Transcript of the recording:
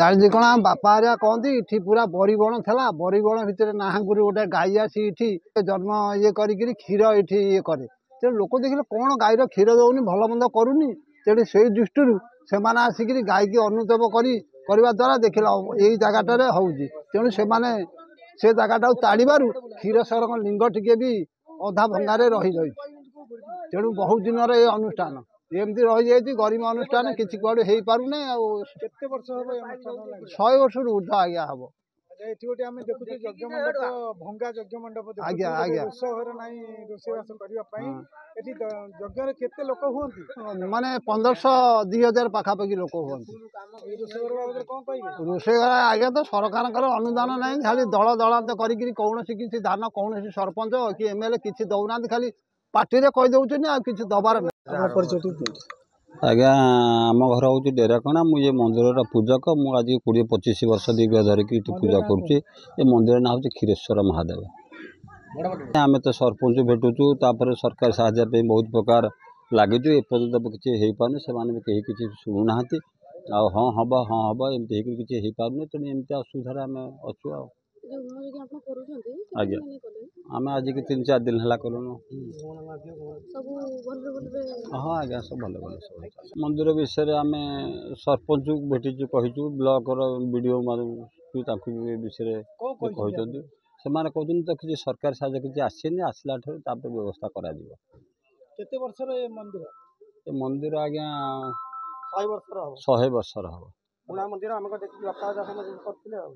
ଜାଣିଛି କଣ ଆମ ବାପା ହେରିକା କହନ୍ତି ଏଠି ପୁରା ବରିବଣ ଥିଲା, ବରିବଣ ଭିତରେ ନାହାଙ୍ଗୁରି ଗୋଟେ ଗାଈ ଆସି ଏଠି ଜନ୍ମ ଇଏ କରିକିରି କ୍ଷୀର ଏଠି ଇଏ କରେ। ତେଣୁ ଲୋକ ଦେଖିଲେ କଣ ଗାଈର କ୍ଷୀର ଦଉନି, ଭଲ ମନ୍ଦ କରୁନି। ତେଣୁ ସେଇ ଦୃଷ୍ଟିରୁ ସେମାନେ ଆସିକିରି ଗାଈକି ଅନୁତାପ କରିବା ଦ୍ୱାରା ଦେଖିଲା ଏଇ ଜାଗାଟାରେ ହଉଛି। ତେଣୁ ସେମାନେ ସେ ଜାଗାଟାକୁ ତାଡ଼ିବାରୁ କ୍ଷୀରସରଙ୍କ ଲିଙ୍ଗ ଟିକେ ବି ଅଧା ଭଙ୍ଗାରେ ରହିଯାଇଛି। ତେଣୁ ବହୁତ ଦିନର ଏ ଅନୁଷ୍ଠାନ ଏମିତି ରହିଯାଇଛି, ଗରିବ ଅନୁଷ୍ଠାନ କିଛି କୁଆଡ଼େ ହେଇପାରୁନି। ଆଉ କେତେ ବର୍ଷ ହବ ଏ ଅନୁଷ୍ଠାନ ଲାଗିଛି? 100 ବର୍ଷରୁ ଉର୍ଦ୍ଧ୍ୱ ଆଜ୍ଞା ହବ। ଏଠି ଗୋଟେ ଆମେ ଦେଖୁଛୁ ଯଜ୍ଞ ମଣ୍ଡପ, ଭଙ୍ଗା ଯଜ୍ଞ ମଣ୍ଡପ ଆଜ୍ଞା ଆଜ୍ଞା ରୋଷ ଘର ନାହିଁ ରୋଷେଇବାସ କରିବା ପାଇଁ। ଏଠି ଯଜ୍ଞରେ କେତେ ଲୋକ ହୁଅନ୍ତି? ମାନେ 1500 2000 ପାଖାପାଖି ଲୋକ ହୁଅନ୍ତି। ଏଇ ରୋଷେଇ ଘର ବାବଦରେ କଣ କହିବେ? ରୋଷେଇ ଘର ଆଜ୍ଞା ତ ସରକାରଙ୍କର ଅନୁଦାନ ନାହିଁ, ଖାଲି ଦଳ ଦଳାନ୍ତ କରିକିରି କୌଣସି କିଛି ଦାନ କୌଣସି ସରପଞ୍ଚ କି MLA କିଛି ଦଉନାହାନ୍ତି, ଖାଲି ପାର୍ଟିରେ କହିଦଉଛନ୍ତି ଆଉ କିଛି ଦବାର ନାହିଁ। ଆଜ୍ଞା ଆମ ଘର ହେଉଛି ଡେରାକଣା। ମୁଁ ଏ ମନ୍ଦିରର ପୂଜକ। ମୁଁ ଆଜି 20-25 ବର୍ଷ ଦୀର୍ଘ ଧରିକି ଏଠି ପୂଜା କରୁଛି। ଏ ମନ୍ଦିର ନାଁ ହେଉଛି କ୍ଷୀରେଶ୍ୱର ମହାଦେବ। ଆମେ ତ ସରପଞ୍ଚ ଭେଟୁଛୁ, ତାପରେ ସରକାର ସାହାଯ୍ୟ ପାଇଁ ବହୁତ ପ୍ରକାର ଲାଗିଛୁ। ଏପର୍ଯ୍ୟନ୍ତ କିଛି ହେଇପାରୁନି, ସେମାନେ ବି କେହି କିଛି ଶୁଣୁନାହାନ୍ତି। ଆଉ ହଁ ହବ ଏମିତି ହେଇକି କିଛି ହେଇପାରୁନି। ତେଣୁ ଏମିତି ଅସୁବିଧାରେ ଆମେ ଅଛୁ। ଆଉ ଆଜ୍ଞା ଆମେ ଆଜିକି 3-4 ଦିନ ହେଲା କଲୁଣୁ। ହଁ ଆଜ୍ଞା ସବୁ ଭଲ ସବୁ। ମନ୍ଦିର ବିଷୟରେ ଆମେ ସରପଞ୍ଚକୁ ଭେଟିଛୁ, କହିଛୁ, ବ୍ଲକର BDO ମାନଙ୍କୁ ତାଙ୍କୁ ଏ ବିଷୟରେ କହିଛନ୍ତି। ସେମାନେ କହୁଛନ୍ତି ତ କିଛି ସରକାର ସାହାଯ୍ୟ କିଛି ଆସିନି, ଆସିଲା ଠାରୁ ତାପରେ ବ୍ୟବସ୍ଥା କରାଯିବ। କେତେ ବର୍ଷର ଏ ମନ୍ଦିର? ଏ ମନ୍ଦିର ଆଜ୍ଞା 100 ବର୍ଷର ହବ। 100 ବର୍ଷର ହବ। ପୁରୁଣା ମନ୍ଦିର ଆମେ ଦେଖିଛୁ, ବାପା କରିଥିଲେ ଆଉ।